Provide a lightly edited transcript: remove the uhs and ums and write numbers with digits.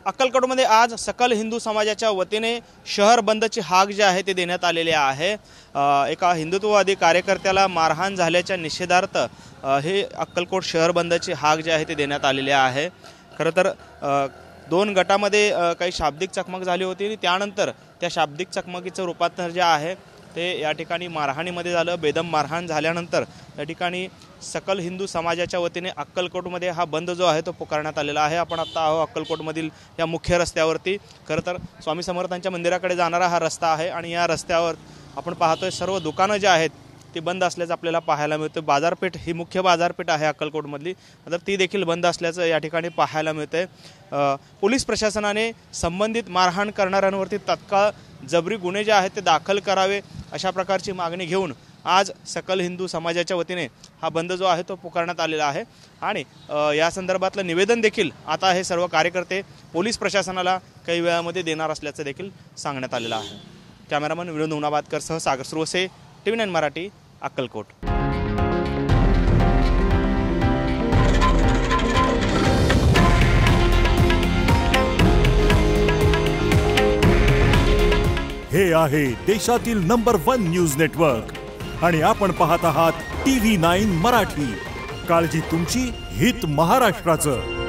अक्कलकोटमध्ये आज सकल हिंदू समाजाच्या वतीने शहर बंदची हाक जी आहे ते देण्यात आलेली आहे। एका हिंदुत्ववादी कार्यकर्त्याला मारहाण झाल्याच्या निषेधार्थ हे अक्कलकोट शहर बंदची हाक जी आहे ते देण्यात आलेली आहे। खरं तर दोन गटामध्ये काही शाब्दिक चकमक झाली होती आणि त्यानंतर त्या शाब्दिक चकमकीचं रूपांतर जे आहे ते या ठिकाणी मारहाणीमध्ये झालं। बेदम मारहाण झाल्यानंतर या ठिकाणी सकल हिंदू समाजाच्या वतीने अक्कलकोटमध्ये हा बंद जो आहे तो पुकारण्यात आलेला आहे। आपण आता आहोत अक्कलकोटमधील या मुख्य रस्त्यावरती। खरं तर स्वामी समर्थांच्या मंदिराकडे जाणारा हा रस्ता आहे आणि या रस्त्यावर आपण पाहतोय सर्व दुकानं जी आहेत ती बंद असल्याचं आपल्याला पाहायला मिळतं। बाजारपेठ ही मुख्य बाजारपेठ आहे अक्कलकोटमधली, तर ती देखील बंद असल्याचं या ठिकाणी पाहायला मिळतंय। पोलीस प्रशासनाने संबंधित मारहाण करणाऱ्यांवरती तत्काळ जबरी गुन्हे जे आहेत ते दाखल करावे अशा प्रकारची मागणी घेऊन आज सकल हिंदू समाजाच्या वतीने हा बंद जो आहे तो पुकारण्यात आलेला आहे आणि या संदर्भातलं निवेदन देखील आता हे सर्व कार्यकर्ते पोलीस प्रशासनाला काही वेळामध्ये देणार असल्याचं देखील सांगण्यात आलेलं आहे। कॅमेरामन विनोद उनाबादकरसह सागर सुरवसे, TV9 मराठी, अक्कलकोट। हे आहे देशातील नंबर 1 न्यूज नेटवर्क आणि आपण पाहत आहात TV9 मराठी। काळजी तुमची, हित महाराष्ट्राचं।